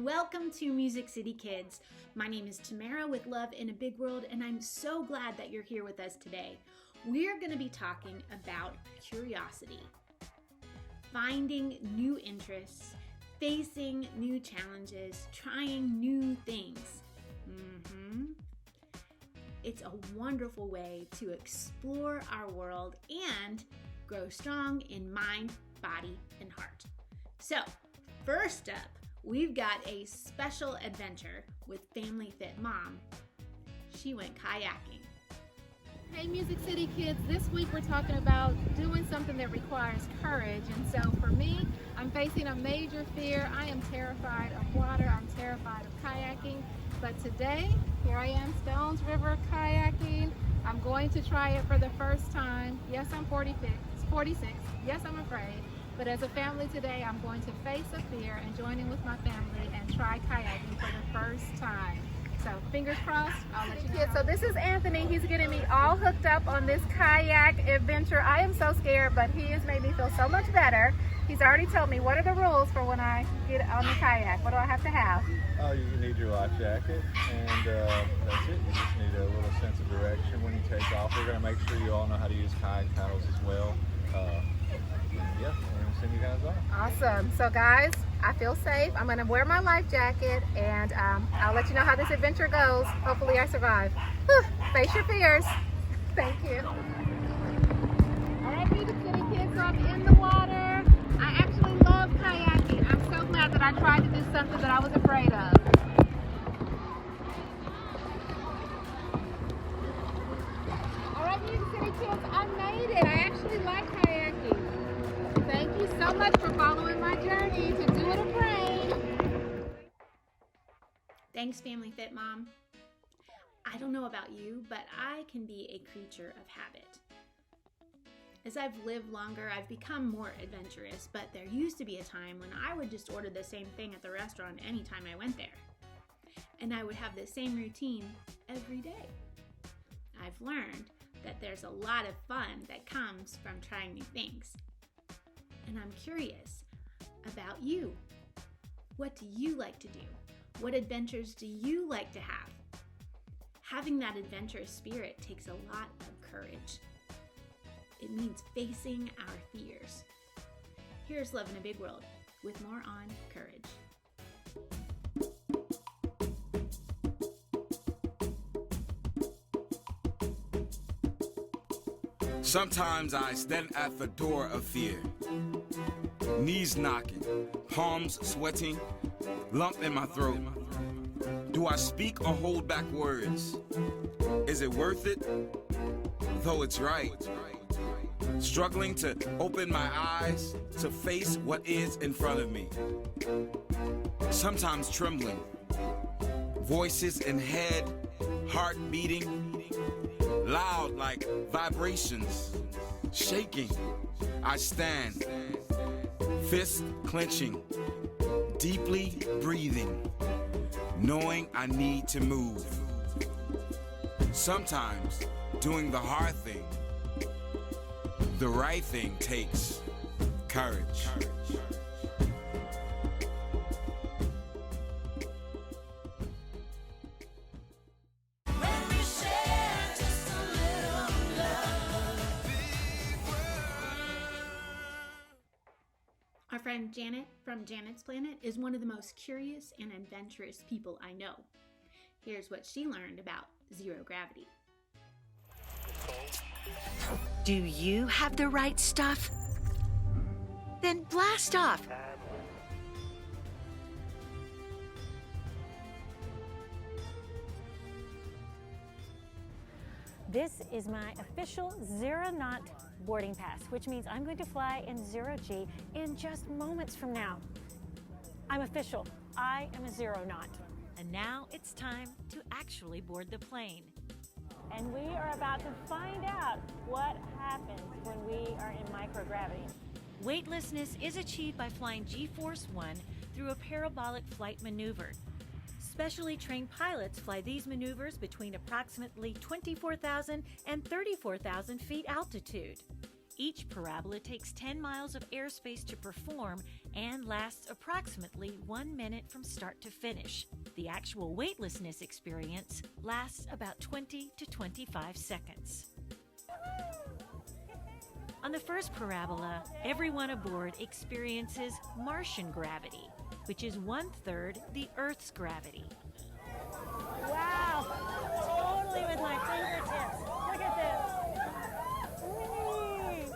welcome to MusiCity Kids. My name is Tamara with Love in a Big World, and I'm so glad that you're here with us today. We're going to be talking about curiosity, finding new interests, facing new challenges, trying new things. It's a wonderful way to explore our world and grow strong in mind, body, and heart. So, first up, we've got a special adventure with FamilyFit Mom. She went kayaking. Hey MusiCity kids, this week we're talking about doing something that requires courage. And so for me, I'm facing a major fear. I am terrified of water. I'm terrified of kayaking. But today, here I am, Stones River kayaking. I'm going to try it for the first time. Yes, I'm 46. Yes, I'm afraid. But as a family today, I'm going to face a fear and join in with my family and try kayaking for the first time. So fingers crossed, I'll let you know. So this is Anthony. He's getting me all hooked up on this kayak adventure. I am so scared, but he has made me feel so much better. He's already told me what are the rules for when I get on the kayak. What do I have to have? Oh, you need your life jacket, and that's it. You just need a little sense of direction when you take off. We're going to make sure you all know how to use kayak paddles as well. Yeah, we're going to send you guys off. Awesome. So guys, I feel safe. I'm going to wear my life jacket, and I'll let you know how this adventure goes. Hopefully I survive. Whew, face your fears. Thank you. All right, MusiCity kids, so I'm in the water. I actually love kayaking. I'm so glad that I tried to do something that I was afraid of. All right, MusiCity kids, I made it. I actually like kayaking. Thank you so much for following my journey to do it afraid. Thanks, FamilyFit Mom. I don't know about you, but I can be a creature of habit. As I've lived longer, I've become more adventurous, but there used to be a time when I would just order the same thing at the restaurant anytime I went there. And I would have the same routine every day. I've learned that there's a lot of fun that comes from trying new things. And I'm curious about you. What do you like to do? What adventures do you like to have? Having that adventurous spirit takes a lot of courage. It means facing our fears. Here's Love in a Big World with more on courage. Sometimes I stand at the door of fear. Knees knocking, palms sweating, lump in my throat. Do I speak or hold back words? Is it worth it? Though it's right. Struggling to open my eyes to face what is in front of me. Sometimes trembling. Voices in head, heart beating. Loud like vibrations. Shaking. I stand. Fist clenching. Deeply breathing. Knowing I need to move. Sometimes doing the hard thing. The right thing takes courage. Our friend Janet from Janet's Planet is one of the most curious and adventurous people I know. Here's what she learned about zero gravity. Do you have the right stuff? Then blast off. This is my official zero-knot boarding pass, which means I'm going to fly in zero-G in just moments from now. I'm official. I am a zero-knot. And now it's time to actually board the plane. And we are about to find out what happens when we are in microgravity. Weightlessness is achieved by flying G-Force 1 through a parabolic flight maneuver. Specially trained pilots fly these maneuvers between approximately 24,000 and 34,000 feet altitude. Each parabola takes 10 miles of airspace to perform and lasts approximately 1 minute from start to finish. The actual weightlessness experience lasts about 20 to 25 seconds. On the first parabola, everyone aboard experiences Martian gravity, which is 1/3 the Earth's gravity. Wow, totally with my fingertips. Look at this. Whee!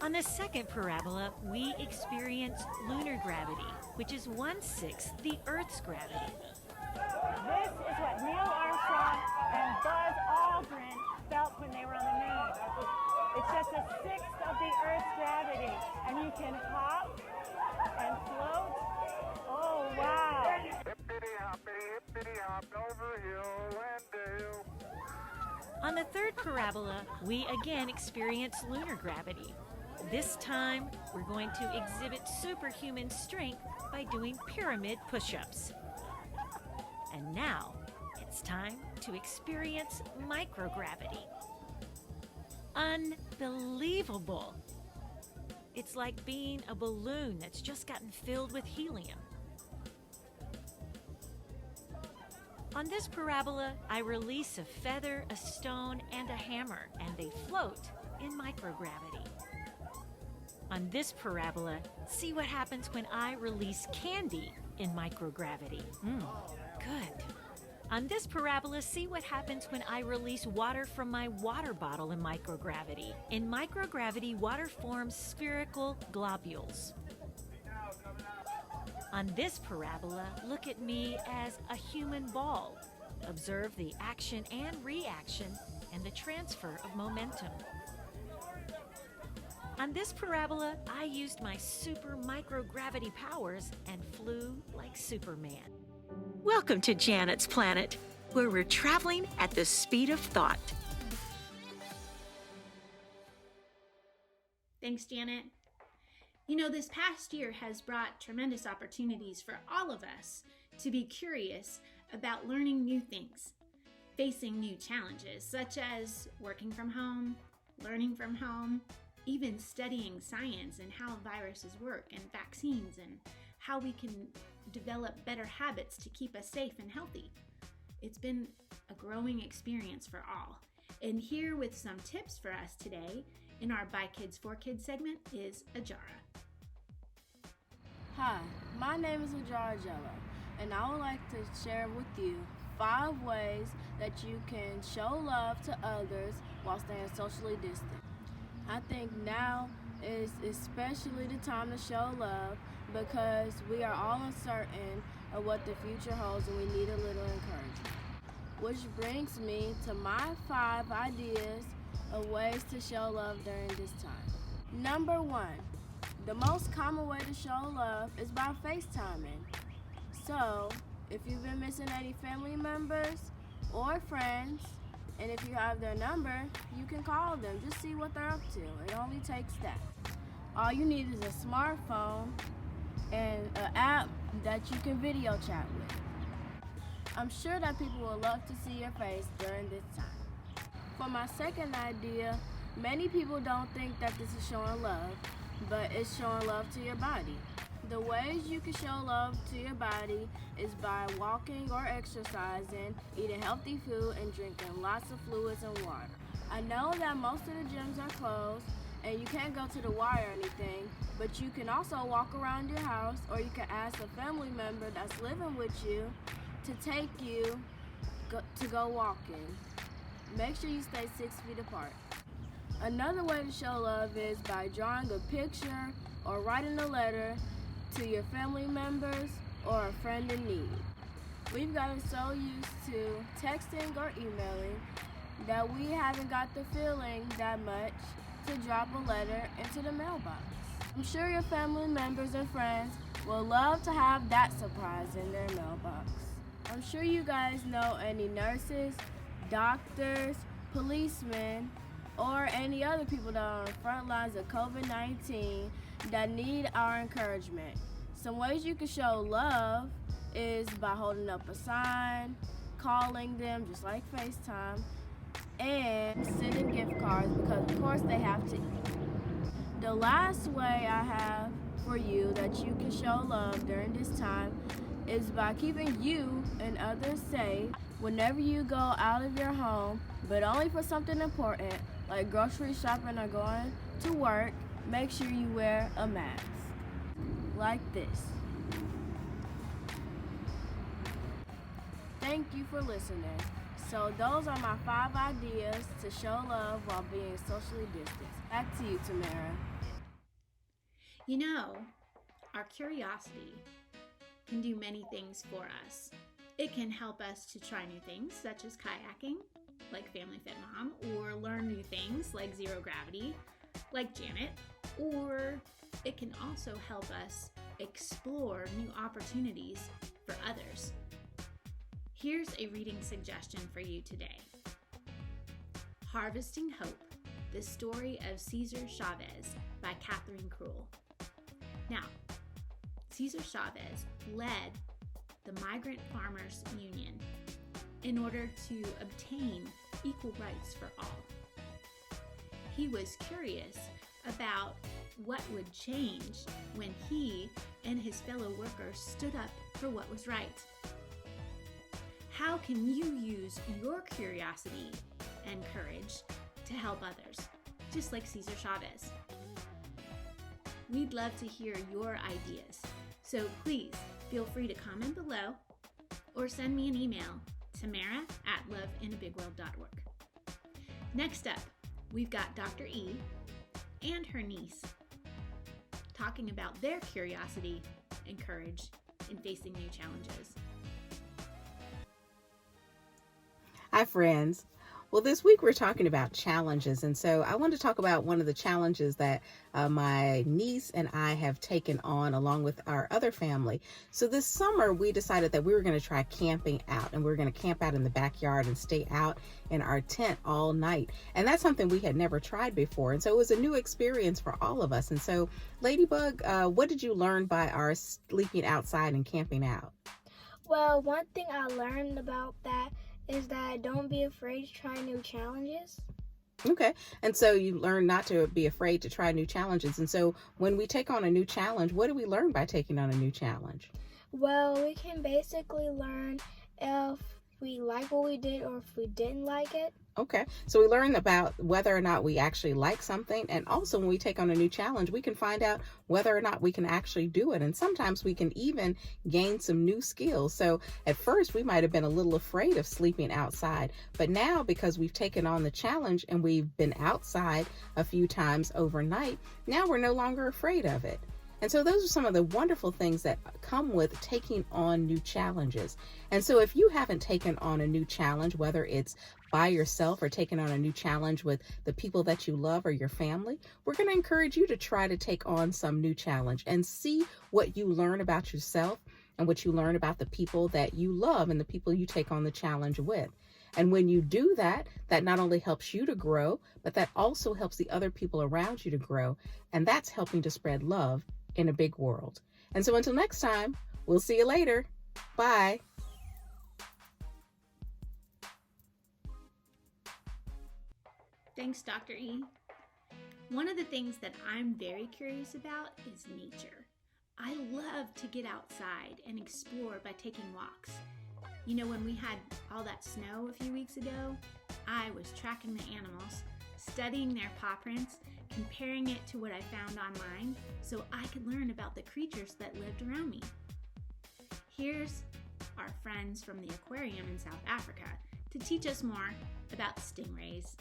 On the second parabola, we experience lunar gravity, which is 1/6 the Earth's gravity. This is what Neil Armstrong and Buzz Aldrin felt when they were on the moon. It's just 1/6 of the Earth's gravity, and you can hop and float. Oh, wow. Hippity hop over hill and dale. On the third parabola, we again experience lunar gravity. This time, we're going to exhibit superhuman strength by doing pyramid push-ups. And now, it's time to experience microgravity. Unbelievable! It's like being a balloon that's just gotten filled with helium. On this parabola, I release a feather, a stone, and a hammer, and they float in microgravity. On this parabola, see what happens when I release candy in microgravity. Good. On this parabola, see what happens when I release water from my water bottle in microgravity. In microgravity, water forms spherical globules. On this parabola, look at me as a human ball. Observe the action and reaction and the transfer of momentum. On this parabola, I used my super microgravity powers and flew like Superman. Welcome to Janet's Planet, where we're traveling at the speed of thought. Thanks, Janet. You know, this past year has brought tremendous opportunities for all of us to be curious about learning new things, facing new challenges, such as working from home, learning from home, even studying science and how viruses work and vaccines and how we can develop better habits to keep us safe and healthy. It's been a growing experience for all. And here with some tips for us today in our By Kids for Kids segment is Ajara. Hi, my name is Ajara, and I would like to share with you 5 ways that you can show love to others while staying socially distant. I think now is especially the time to show love because we are all uncertain of what the future holds and we need a little encouragement. Which brings me to my 5 ideas of ways to show love during this time. Number 1, the most common way to show love is by FaceTiming. So, if you've been missing any family members or friends, and if you have their number, you can call them. Just see what they're up to. It only takes that. All you need is a smartphone and an app that you can video chat with. I'm sure that people will love to see your face during this time. For my second idea, many people don't think that this is showing love, but it's showing love to your body. The ways you can show love to your body is by walking or exercising, eating healthy food, and drinking lots of fluids and water. I know that most of the gyms are closed and you can't go to the Y or anything, but you can also walk around your house or you can ask a family member that's living with you to take you to go walking. Make sure you stay 6 feet apart. Another way to show love is by drawing a picture or writing a letter to your family members or a friend in need. We've gotten so used to texting or emailing that we haven't got the feeling that much to drop a letter into the mailbox. I'm sure your family members and friends will love to have that surprise in their mailbox. I'm sure you guys know any nurses, doctors, policemen, or any other people that are on the front lines of COVID-19 that need our encouragement. Some ways you can show love is by holding up a sign, calling them just like FaceTime, and sending gift cards because of course they have to eat. The last way I have for you that you can show love during this time is by keeping you and others safe whenever you go out of your home, but only for something important like grocery shopping or going to work. Make sure you wear a mask like this. Thank you for listening. So those are my 5 ideas to show love while being socially distanced. Back to you, Tamara. You know, our curiosity can do many things for us. It can help us to try new things, such as kayaking, like FamilyFit Mom, or learn new things, like zero gravity, like Janet, or it can also help us explore new opportunities for others. Here's a reading suggestion for you today. Harvesting Hope, the story of Cesar Chavez by Kathleen Krull. Now, Cesar Chavez led the Migrant Farmers Union in order to obtain equal rights for all. He was curious about what would change when he and his fellow workers stood up for what was right. How can you use your curiosity and courage to help others, just like Cesar Chavez? We'd love to hear your ideas, so please feel free to comment below or send me an email, tamara@loveinaBigWorld.org. Next up, we've got Dr. E and her niece talking about their curiosity and courage in facing new challenges. Hi, friends. Well, this week we're talking about challenges, and so I want to talk about one of the challenges that my niece and I have taken on along with our other family. So this summer we decided that we were going to try camping out, and we were going to camp out in the backyard and stay out in our tent all night. And that's something we had never tried before, and so it was a new experience for all of us. And so, Ladybug, what did you learn by our sleeping outside and camping out? Well, one thing I learned about that is that don't be afraid to try new challenges. Okay. And so you learn not to be afraid to try new challenges. And so when we take on a new challenge, what do we learn by taking on a new challenge? Well, we can basically learn if we like what we did or if we didn't like it. Okay. So we learn about whether or not we actually like something. And also when we take on a new challenge, we can find out whether or not we can actually do it. And sometimes we can even gain some new skills. So at first we might have been a little afraid of sleeping outside. But now, because we've taken on the challenge and we've been outside a few times overnight, now we're no longer afraid of it. And so those are some of the wonderful things that come with taking on new challenges. And so if you haven't taken on a new challenge, whether it's by yourself or taking on a new challenge with the people that you love or your family, we're going to encourage you to try to take on some new challenge and see what you learn about yourself and what you learn about the people that you love and the people you take on the challenge with. And when you do that, that not only helps you to grow, but that also helps the other people around you to grow. And that's helping to spread love in a big world. And so until next time, we'll see you later. Bye. Thanks, Dr. E. One of the things that I'm very curious about is nature. I love to get outside and explore by taking walks. You know, when we had all that snow a few weeks ago, I was tracking the animals, studying their paw prints, comparing it to what I found online so I could learn about the creatures that lived around me. Here's our friends from the Aquarium in South Africa to teach us more about stingrays.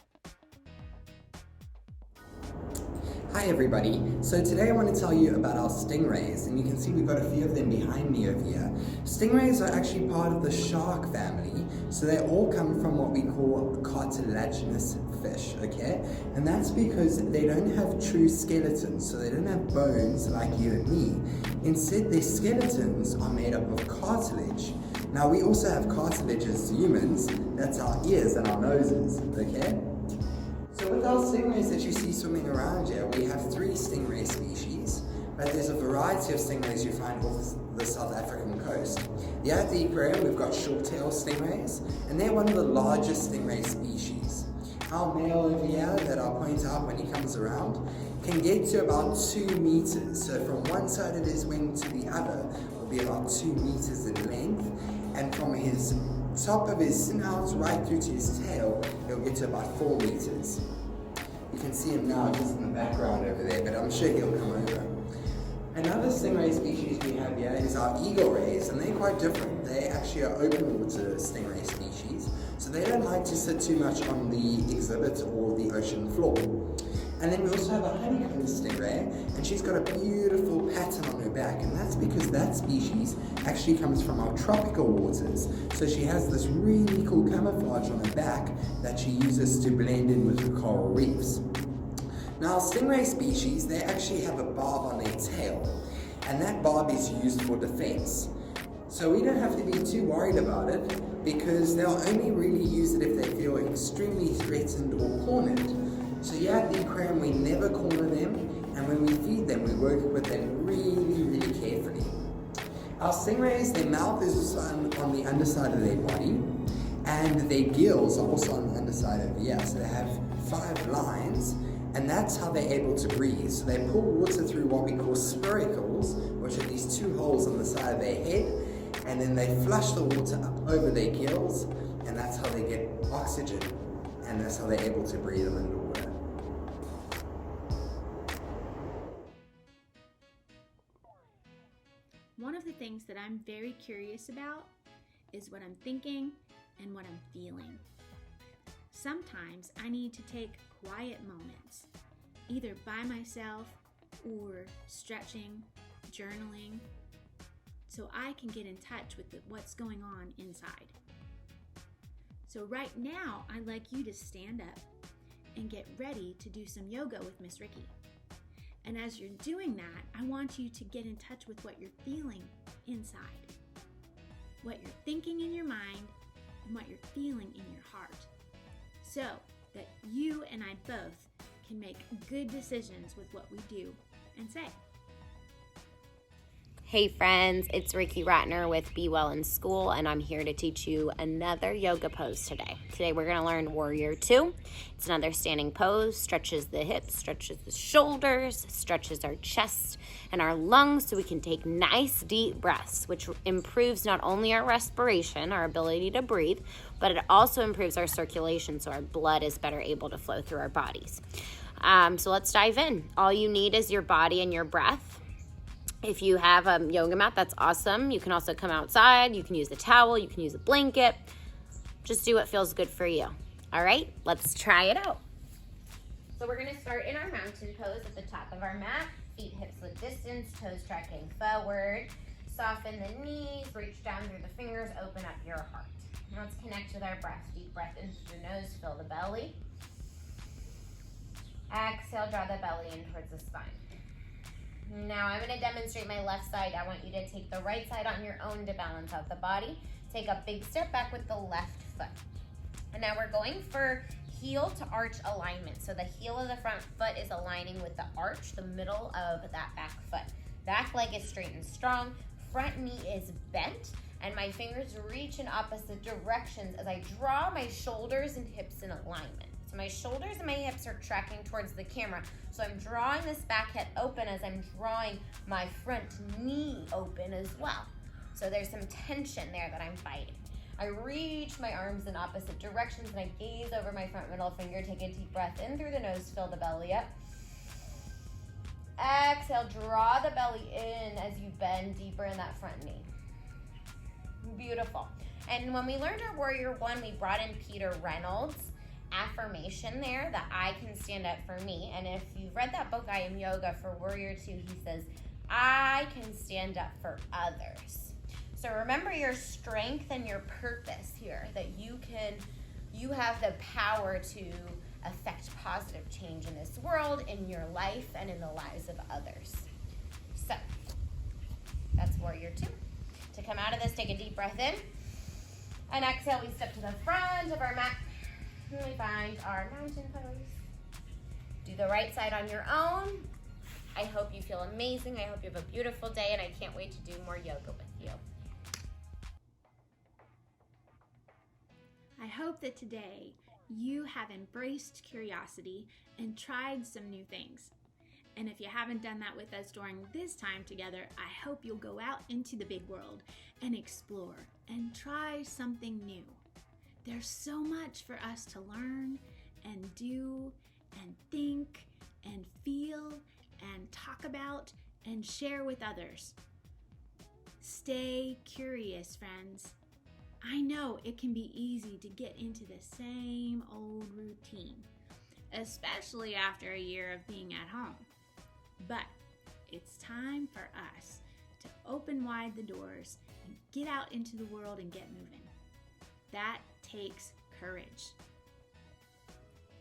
Hi everybody, so today I want to tell you about our stingrays, and you can see we've got a few of them behind me over here. Stingrays are actually part of the shark family, so they all come from what we call cartilaginous fish, okay? And that's because they don't have true skeletons, so they don't have bones like you and me. Instead, their skeletons are made up of cartilage. Now we also have cartilage as humans, that's our ears and our noses, okay? So with our stingrays that you see swimming around here, we have 3 stingray species, but there's a variety of stingrays you find off the South African coast. Here at the aquarium, we've got short-tailed stingrays, and they're one of the largest stingray species. Our male over here that I'll point out when he comes around can get to about 2 meters. So from one side of his wing to the other will be about 2 meters in length, and from his top of his snout right through to his tail, he'll get to about 4 meters. You can see him now just in the background over there, but I'm sure he'll come over. Another stingray species we have here is our eagle rays, and they're quite different. They actually are open water stingray species, so they don't like to sit too much on the exhibit or the ocean floor. And then we also have a honeycomb stingray, and she's got a beautiful pattern on her back, and that's because that species actually comes from our tropical waters. So she has this really cool camouflage on her back that she uses to blend in with the coral reefs. Now, stingray species, they actually have a barb on their tail, and that barb is used for defense. So we don't have to be too worried about it, because they'll only really use it if they feel extremely threatened or cornered. So yeah, at the aquarium we never corner them, and when we feed them, we work with them really carefully. Our stingrays, their mouth is on the underside of their body, and their gills are also on the underside over here. So they have 5 lines, and that's how they're able to breathe. So they pull water through what we call spiracles, which are these 2 holes on the side of their head, and then they flush the water up over their gills, and that's how they get oxygen, and that's how they're able to breathe underwater. One of the things that I'm very curious about is what I'm thinking and what I'm feeling. Sometimes I need to take quiet moments, either by myself or stretching, journaling, so I can get in touch with what's going on inside. So right now, I'd like you to stand up and get ready to do some yoga with Miss Riki. And as you're doing that, I want you to get in touch with what you're feeling inside, what you're thinking in your mind, and what you're feeling in your heart, so that you and I both can make good decisions with what we do and say. Hey friends, it's Riki Ratner with Be Well in School, and I'm here to teach you another yoga pose today. Today we're going to learn Warrior 2. It's another standing pose, stretches the hips, stretches the shoulders, stretches our chest and our lungs so we can take nice deep breaths, which improves not only our respiration, our ability to breathe, but it also improves our circulation so our blood is better able to flow through our bodies. So let's dive in. All you need is your body and your breath. If you have a yoga mat, that's awesome. You can also come outside. You can use a towel. You can use a blanket. Just do what feels good for you. All right, let's try it out. So we're going to start in our mountain pose at the top of our mat. Feet hips width distance, toes tracking forward. Soften the knees, reach down through the fingers, open up your heart. Now let's connect with our breath. Deep breath into the nose, fill the belly. Exhale, draw the belly in towards the spine. Now I'm going to demonstrate my left side. I want you to take the right side on your own to balance out the body. Take a big step back with the left foot. And now we're going for heel to arch alignment. So the heel of the front foot is aligning with the arch, the middle of that back foot. Back leg is straight and strong. Front knee is bent. And my fingers reach in opposite directions as I draw my shoulders and hips in alignment. So my shoulders and my hips are tracking towards the camera. So I'm drawing this back hip open as I'm drawing my front knee open as well. So there's some tension there that I'm fighting. I reach my arms in opposite directions and I gaze over my front middle finger. Take a deep breath in through the nose, fill the belly up. Exhale, draw the belly in as you bend deeper in that front knee. Beautiful. And when we learned our Warrior 1, we brought in Peter Reynolds' affirmation there that I can stand up for me. And if you've read that book, I Am Yoga, for Warrior 2, he says, I can stand up for others. So remember your strength and your purpose here, that you have the power to affect positive change in this world, in your life, and in the lives of others. So that's Warrior 2. To come out of this, take a deep breath in. And exhale, we step to the front of our mat. And we find our mountain pose. Do the right side on your own. I hope you feel amazing. I hope you have a beautiful day, and I can't wait to do more yoga with you. I hope that today you have embraced curiosity and tried some new things. And if you haven't done that with us during this time together, I hope you'll go out into the big world and explore and try something new. There's so much for us to learn and do and think and feel and talk about and share with others. Stay curious, friends. I know it can be easy to get into the same old routine, especially after a year of being at home. But it's time for us to open wide the doors and get out into the world and get moving. That takes courage.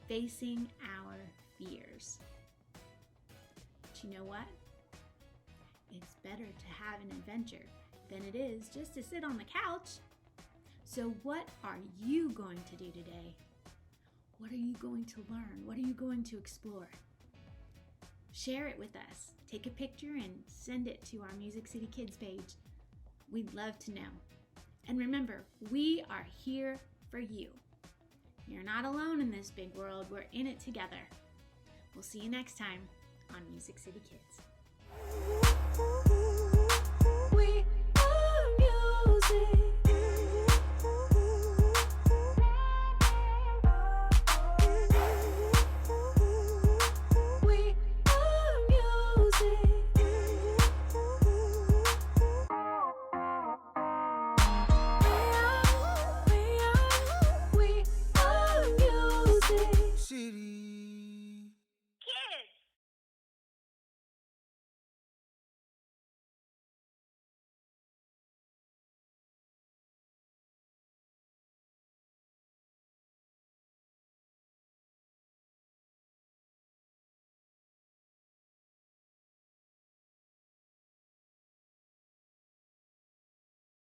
Facing our fears. But you know what? It's better to have an adventure than it is just to sit on the couch. So what are you going to do today? What are you going to learn? What are you going to explore? Share it with us. Take a picture and send it to our MusiCity Kids page. We'd love to know. And remember, we are here for you. You're not alone in this big world. We're in it together. We'll see you next time on MusiCity Kids.